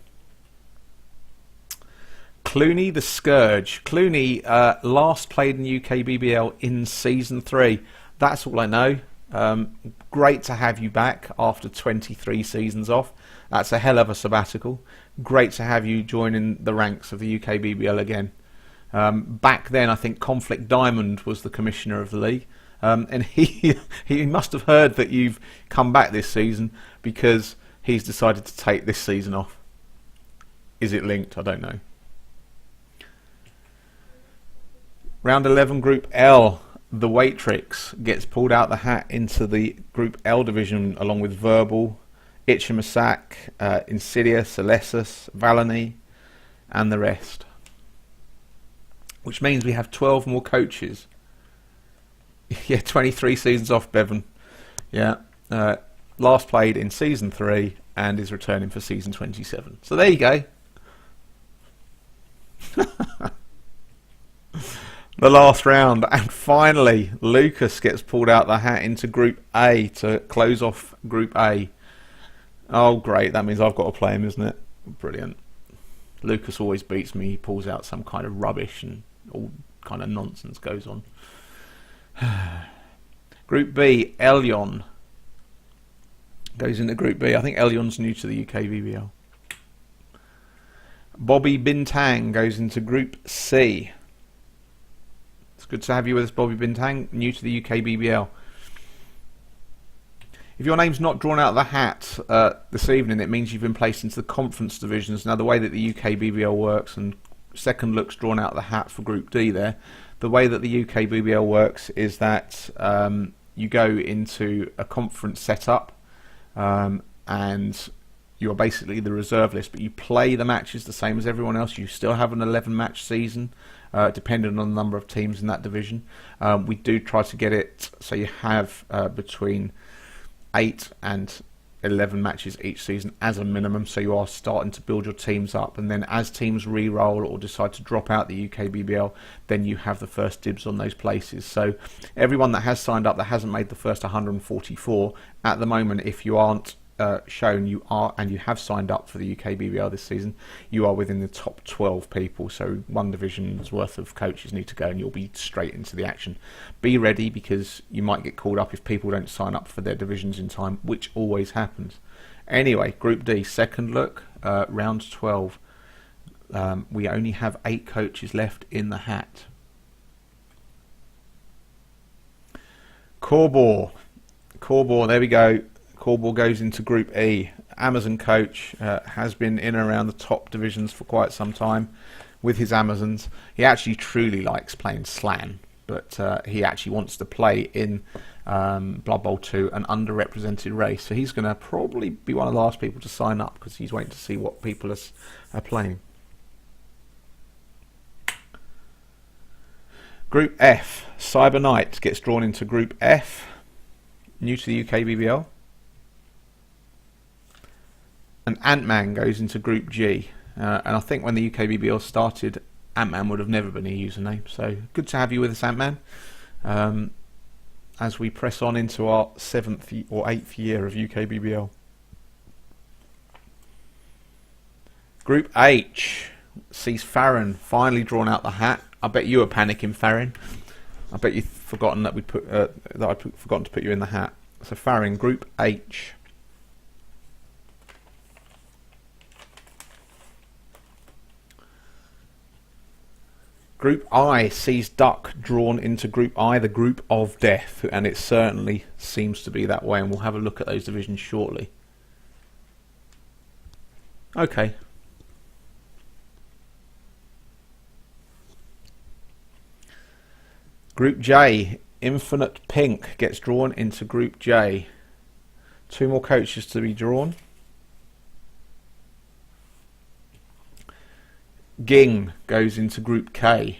Clooney the Scourge. Clooney last played in UKBBL in Season 3. That's all I know. Great to have you back after 23 seasons off. That's a hell of a sabbatical. Great to have you joining the ranks of the UKBBL again. Back then, I think Conflict Diamond was the commissioner of the league. And he must have heard that you've come back this season because he's decided to take this season off. Is it linked? I don't know. Round 11, Group L. The Waitrix gets pulled out the hat into the Group L division along with Verbal, Ichimasak, Insidious, Alessus, Valony and the rest. Which means we have 12 more coaches. Yeah, 23 seasons off, Bevan. Yeah, last played in Season 3 and is returning for Season 27. So there you go. The last round, and finally Lucas gets pulled out the hat into Group A to close off Group A. Oh great, that means I've got to play him, isn't it? Brilliant. Lucas always beats me. He pulls out some kind of rubbish and all kind of nonsense goes on. Group B, Elyon goes into Group B. I think Elyon's new to the UKBBL. Bobby Bintang goes into Group C. It's good to have you with us, Bobby Bintang, new to the UKBBL. If your name's not drawn out of the hat this evening, it means you've been placed into the conference divisions. Now, the way that the UKBBL works, and second look's drawn out of the hat for Group D there, the way that the UKBBL works is that you go into a conference setup and you're basically the reserve list, but you play the matches the same as everyone else. You still have an 11-match season, depending on the number of teams in that division. We do try to get it so you have between 8 and 11 matches each season as a minimum, so you are starting to build your teams up, and then as teams re-roll or decide to drop out the UKBBL, then you have the first dibs on those places. So everyone that has signed up that hasn't made the first 144 at the moment, if you aren't shown you are and you have signed up for the UKBBL this season, you are within the top 12 people, so one division's worth of coaches need to go and you'll be straight into the action. Be ready, because you might get called up if people don't sign up for their divisions in time, which always happens. Anyway, Group D, second look, round 12. We only have 8 coaches left in the hat. Corbor, there we go. Corbor goes into Group E. Amazon coach, has been in and around the top divisions for quite some time with his Amazons. He actually truly likes playing Slan, but he actually wants to play in Blood Bowl 2, an underrepresented race. So he's going to probably be one of the last people to sign up because he's waiting to see what people are playing. Group F, Cyber Knight gets drawn into Group F, new to the UKBBL. Ant-Man goes into Group G, and I think when the UKBBL started, Ant-Man would have never been a username. So good to have you with us, Ant-Man, as we press on into our 7th or 8th year of UKBBL. Group H sees Farron finally drawn out the hat. I bet you were panicking, Farron. I bet you've forgotten that I'd forgotten to put you in the hat. So Farron, Group H. Group I sees Duck drawn into Group I, the Group of Death, and it certainly seems to be that way, and we'll have a look at those divisions shortly. Okay. Group J, Infinite Pink gets drawn into Group J. 2 more coaches to be drawn. Ging goes into Group K.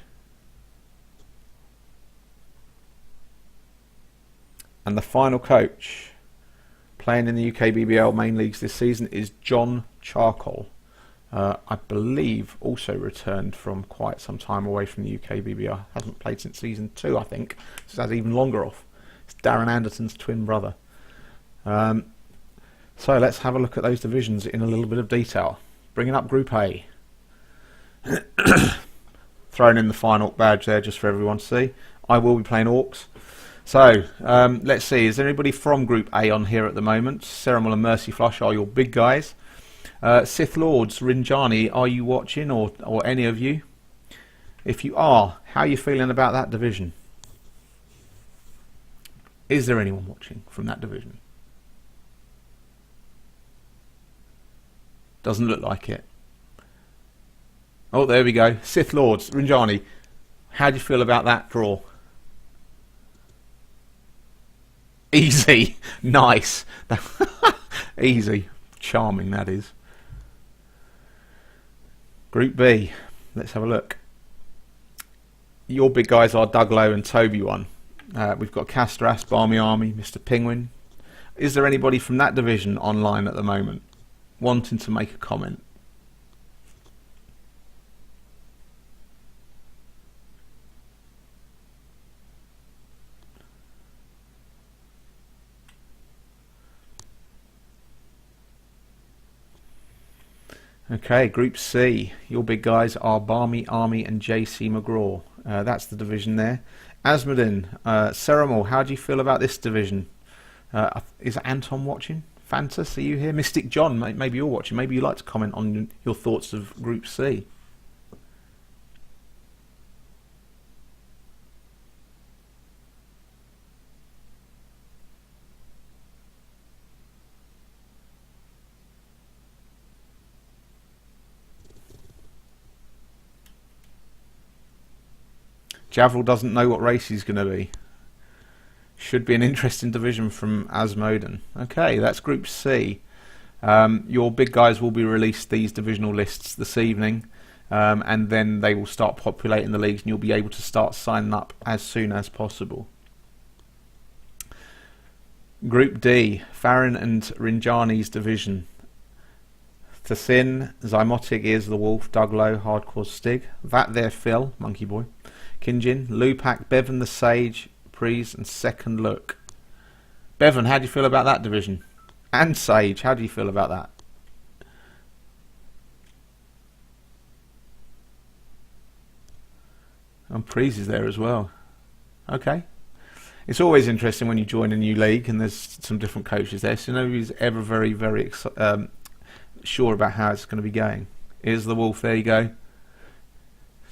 And the final coach playing in the UKBBL main leagues this season is John Charcoal. I believe also returned from quite some time away from the UKBBL. Hasn't played since season 2, I think. So that's even longer off. It's Darren Anderton's twin brother. So let's have a look at those divisions in a little bit of detail. Bringing up Group A. Throwing in the final badge there just for everyone to see. I will be playing Orcs. So let's see, is there anybody from Group A on here at the moment? Ceremonial and Mercy Flush are your big guys. Sith Lords, Rinjani, are you watching, or any of you? If you are, how are you feeling about that division? Is there anyone watching from that division? Doesn't look like it. Oh, there we go. Sith Lords, Rinjani, how do you feel about that draw? Easy. Nice. Easy. Charming, that is. Group B. Let's have a look. Your big guys are Doug Lowe and Toby One. We've got Castras, Barmy Army, Mr. Penguin. Is there anybody from that division online at the moment wanting to make a comment? Okay, Group C. Your big guys are Barmy Army and JC McGraw. That's the division there. Asmodin, Ceremal, how do you feel about this division? Is Anton watching? Fantas, are you here? Mystic John, maybe you're watching. Maybe you'd like to comment on your thoughts of Group C. Javril doesn't know what race he's going to be. Should be an interesting division from Asmodin. Okay, that's Group C. Your big guys will be released these divisional lists this evening, and then they will start populating the leagues, and you'll be able to start signing up as soon as possible. Group D, Farron and Rinjani's division. Thassin, Zymotic is the Wolf, Doug Lowe, Hardcore Stig, That There Phil, Monkey Boy, Kinjin, Lupak, Bevan the Sage, Prees, and Second Look. Bevan, how do you feel about that division? And Sage, how do you feel about that? And Prees is there as well. Okay. It's always interesting when you join a new league and there's some different coaches there, so nobody's ever very, very sure about how it's going to be going. Here's the Wolf, there you go.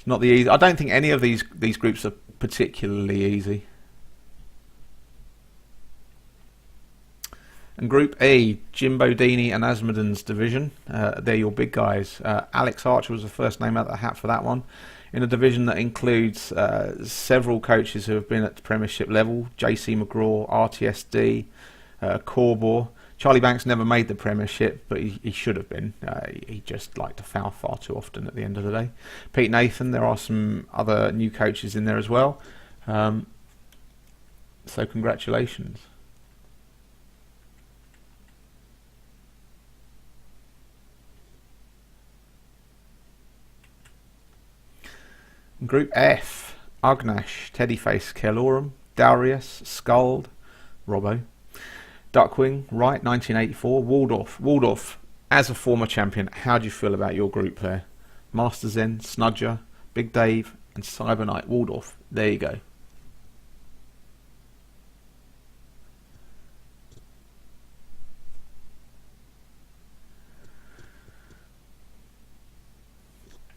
Not the easy. I don't think any of these groups are particularly easy. And Group E, Jimbo Dini and Asmodin's division. They're your big guys. Alex Archer was the first name out of the hat for that one. In a division that includes several coaches who have been at the Premiership level. JC McGraw, RTSD, Corbor. Charlie Banks never made the Premiership, but he should have been. He just liked to foul far too often at the end of the day. Pete Nathan, there are some other new coaches in there as well. So congratulations. Group F, Ugnash, Teddyface, Kelorum, Darius, Skald, Robbo, Duckwing, Wright, 1984, Waldorf. Waldorf, as a former champion, how do you feel about your group there? Master Zen, Snudger, Big Dave, and Cyber Knight. Waldorf, there you go.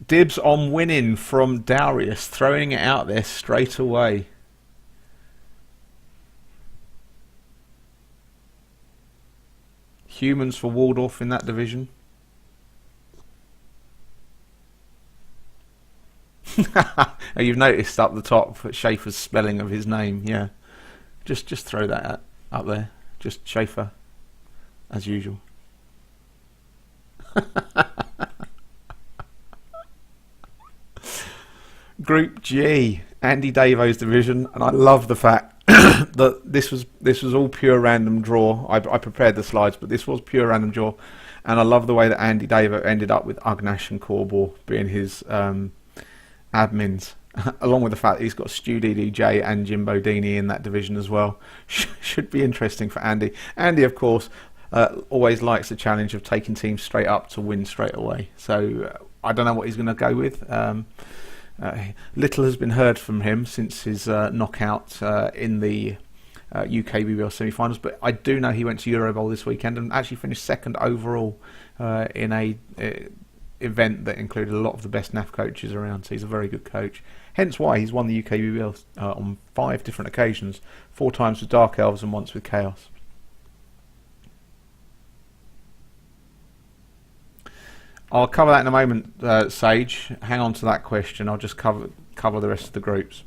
Dibs on winning from Darius, throwing it out there straight away. Humans for Waldorf in that division. You've noticed up the top Schaefer's spelling of his name, yeah. Just throw that up there. Just Schaefer, as usual. Group G, Andy Davo's division, and I love the fact that this was all pure random draw. I prepared the slides, but this was pure random draw, and I love the way that Andy Davo ended up with Ugnash and Corbor being his admins, along with the fact that he's got Stu DDJ and Jimbo Dini in that division as well. Should be interesting for Andy. Andy, of course, always likes the challenge of taking teams straight up to win straight away. So I don't know what he's going to go with. Little has been heard from him since his knockout in the UKBBL semi-finals, but I do know he went to Eurobowl this weekend and actually finished second overall in a event that included a lot of the best NAF coaches around, so he's a very good coach. Hence why he's won the UKBBL on 5 different occasions, 4 times with Dark Elves and once with Chaos. I'll cover that in a moment, Sage. Hang on to that question. I'll just cover the rest of the groups.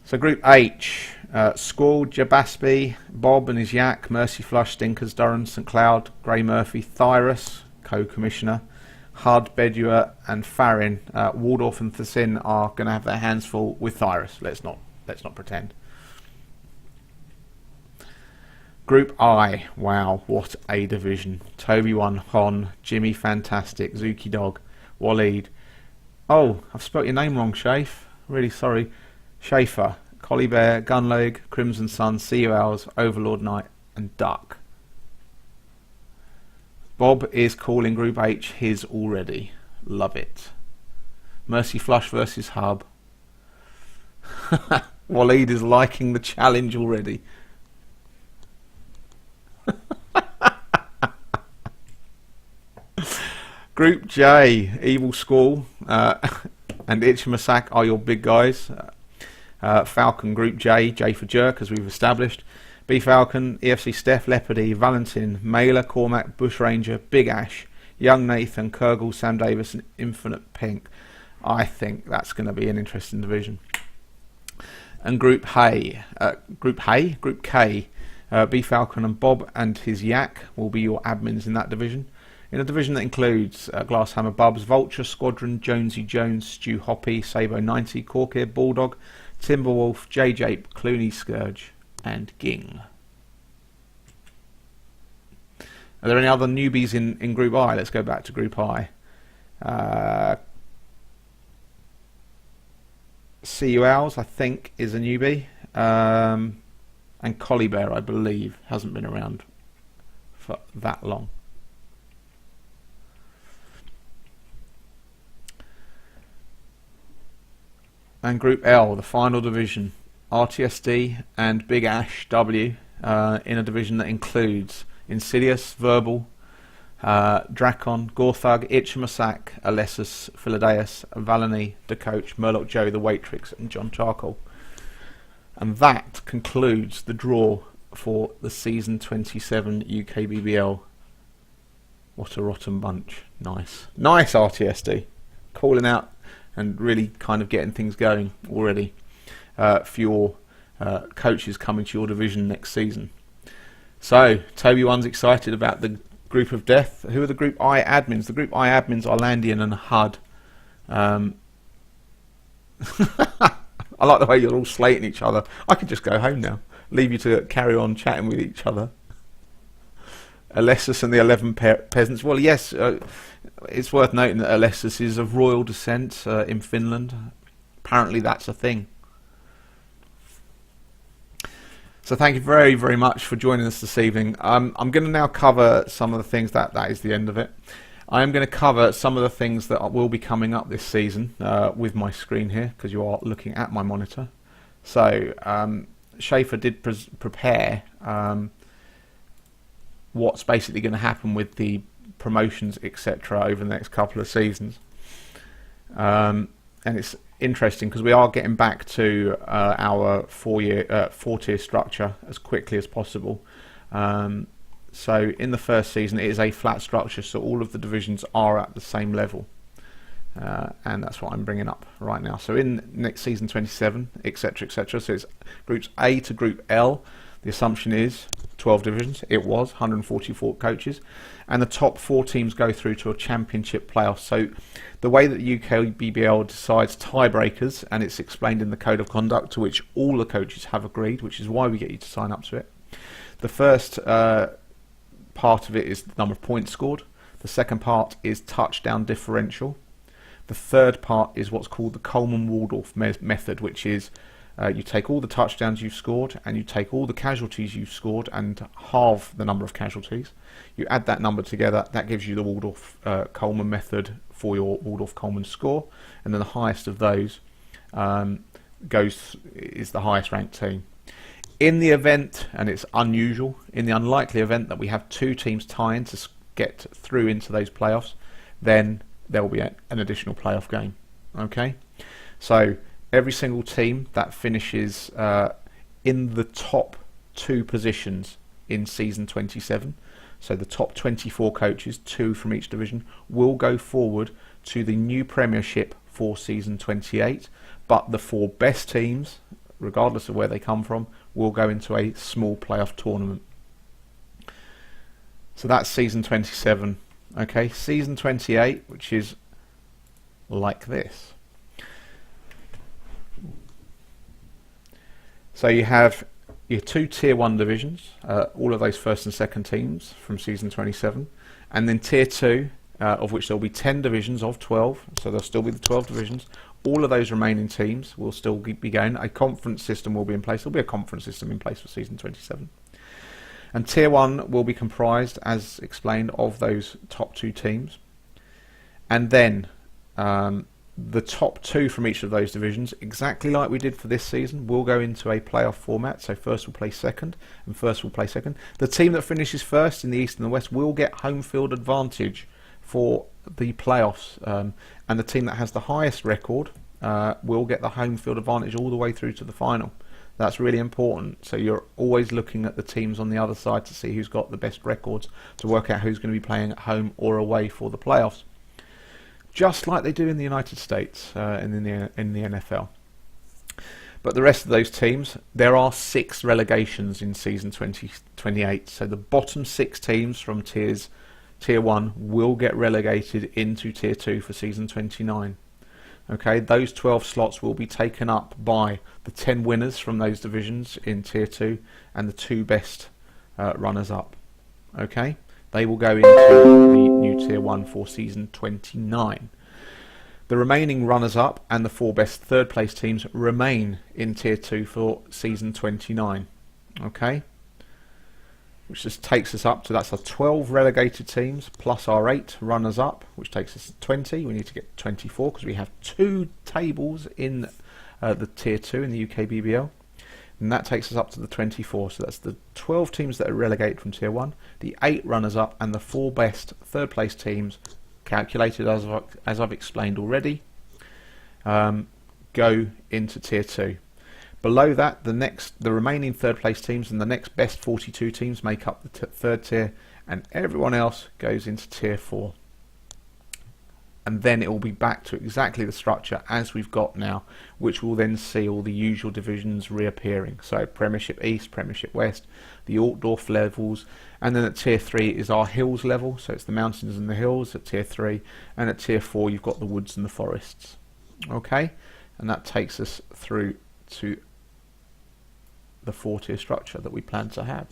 So Group H, Squall, Jabaspi, Bob and his Yak, Mercy Flush, Stinkers, Durran, St Cloud, Grey Murphy, Thyrus, co-commissioner, Hud, Bedua and Farin. Waldorf and Thassin are going to have their hands full with Thyrus. Let's not pretend. Group I, wow, what a division. Toby 1, Hon, Jimmy Fantastic, Zuki Dog, Waleed. Oh, I've spelt your name wrong, Shafe. Really sorry. Schaefer, Collie Bear, Gunleg, Crimson Sun, Sea Owls, Overlord Knight, and Duck. Bob is calling Group H his already. Love it. Mercy Flush versus Hub. Waleed is liking the challenge already. Group J, Evil Squall and Ichimasak are your big guys. Falcon Group J, J for Jerk, as we've established. B Falcon, EFC Steph, Leopardy, Valentin, Mailer, Cormac, Bushranger, Big Ash, Young Nathan, Kurgle, Sam Davis and Infinite Pink. I think that's going to be an interesting division. And Group K, B Falcon and Bob and his Yak will be your admins in that division. In a division that includes Glasshammer Bubs, Vulture, Squadron, Jonesy Jones, Stu Hoppy, Sabo 90, Corkir, Bulldog, Timberwolf, JJ, Clooney Scourge and Ging. Are there any other newbies in Group I? Let's go back to Group I. CU Owls, I think, is a newbie. And Collie Bear, I believe, hasn't been around for that long. And Group L, the final division, RTSD and Big Ash W, in a division that includes Insidious, Verbal, Drakon, Gorthug, Ichimasak, Alessus, Philadeus, Valani, The Coach, Murloc Joe, The Waitrix and John Charcoal. And that concludes the draw for the Season 27 UKBBL. What a rotten bunch. Nice. Nice RTSD. Calling out and really kind of getting things going already for your coaches coming to your division next season. So, Toby 1's excited about the Group of Death. Who are the Group I admins? The Group I admins are Landian and Hud. I like the way you're all slating each other. I could just go home now. Leave you to carry on chatting with each other. Alessis and the 11 peasants. Well, yes, it's worth noting that Alessis is of royal descent in Finland. Apparently that's a thing. So thank you very, very much for joining us this evening. I'm going to now cover some of the things that is the end of it. I am going to cover some of the things that will be coming up this season with my screen here, because you are looking at my monitor. So Schaefer did prepare what's basically going to happen with the promotions, etc., over the next couple of seasons. And it's interesting because we are getting back to our four-tier structure as quickly as possible. So in the first season it is a flat structure, so all of the divisions are at the same level, and that's what I'm bringing up right now. So in next season 27, etc., etc., so it's groups A to group L. The assumption is 12 divisions. It was 144 coaches, and the top 4 teams go through to a championship playoff. So the way that the UKBBL decides tiebreakers, and it's explained in the code of conduct, to which all the coaches have agreed, which is why we get you to sign up to it. The first part of it is the number of points scored. The second part is touchdown differential. The third part is what's called the Coleman-Waldorf method, which is you take all the touchdowns you've scored and you take all the casualties you've scored and halve the number of casualties. You add that number together, that gives you the Waldorf-Coleman method for your Waldorf-Coleman score, and then the highest of those is the highest ranked team. In the event, and it's unusual, in the unlikely event that we have 2 teams tying to get through into those playoffs, then there will be an additional playoff game. Okay, so every single team that finishes in the top 2 positions in season 27, so the top 24 coaches, 2 from each division, will go forward to the new Premiership for season 28, but the 4 best teams, regardless of where they come from, will go into a small playoff tournament. So that's season 27. Okay, season 28, which is like this. So you have your 2 tier 1 divisions, all of those first and second teams from season 27, and then tier 2, of which there will be 10 divisions of 12, so there'll still be the 12 divisions. All of those remaining teams will still be going. A conference system will be in place. There'll be a conference system in place for season 27. And tier 1 will be comprised, as explained, of those top 2 teams. And then the top 2 from each of those divisions, exactly like we did for this season, will go into a playoff format. So first will play second, and first will play second. The team that finishes first in the East and the West will get home field advantage for the playoffs, and the team that has the highest record will get the home field advantage all the way through to the final. That's really important. So you're always looking at the teams on the other side to see who's got the best records to work out who's going to be playing at home or away for the playoffs, just like they do in the United States and in the NFL. But the rest of those teams, there are 6 relegations in season 2028. So the bottom 6 teams from Tier 1 will get relegated into Tier 2 for season 29. Okay, those 12 slots will be taken up by the 10 winners from those divisions in Tier 2 and the 2 best runners-up. Okay, they will go into the new Tier 1 for season 29. The remaining runners-up and the 4 best third-place teams remain in Tier 2 for season 29. Okay, which just takes us up to, that's our 12 relegated teams plus our 8 runners-up, which takes us to 20. We need to get 24 because we have 2 tables in the Tier 2 in the UKBBL, and that takes us up to the 24. So that's the 12 teams that are relegated from Tier 1, the 8 runners-up, and the 4 best third-place teams, calculated as I've explained already, go into Tier 2. Below that, the remaining third-place teams and the next best 42 teams make up the third tier, and everyone else goes into Tier 4. And then it will be back to exactly the structure as we've got now, which will then see all the usual divisions reappearing. So Premiership East, Premiership West, the Altdorf levels, and then at Tier 3 is our hills level, so it's the mountains and the hills at Tier 3, and at Tier 4 you've got the woods and the forests. Okay, and that takes us through to the 4-tier structure that we plan to have.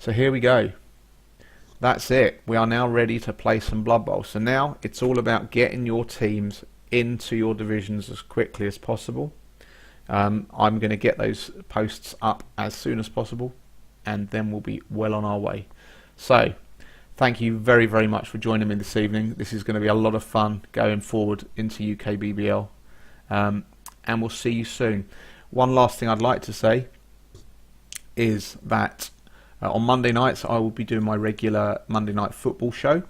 So here we go. That's it. We are now ready to play some Blood Bowl. So now it's all about getting your teams into your divisions as quickly as possible. I'm going to get those posts up as soon as possible, and then we'll be well on our way. So thank you very, very much for joining me this evening. This is going to be a lot of fun going forward into UKBBL, and we'll see you soon. One last thing I'd like to say is that on Monday nights I will be doing my regular Monday night football show,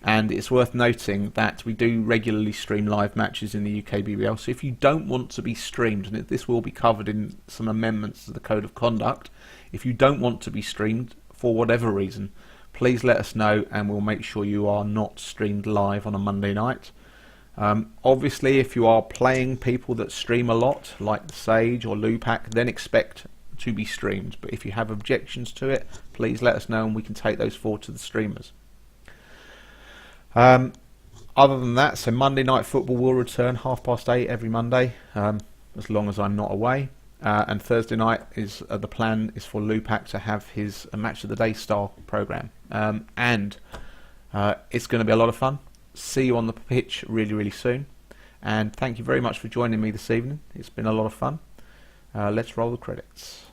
and it's worth noting that we do regularly stream live matches in the UKBBL. So if you don't want to be streamed, and this will be covered in some amendments to the Code of Conduct, if you don't want to be streamed for whatever reason, please let us know and we'll make sure you are not streamed live on a Monday night. Obviously, if you are playing people that stream a lot, like Sage or Lupac, then expect to be streamed. But if you have objections to it, please let us know and we can take those forward to the streamers. Other than that, so Monday night football will return 8:30 every Monday, as long as I'm not away. And Thursday night is the plan is for Lupac to have his match of the day style program, and it's going to be a lot of fun. See you on the pitch really, really soon, and thank you very much for joining me this evening. It's been a lot of fun. Let's roll the credits.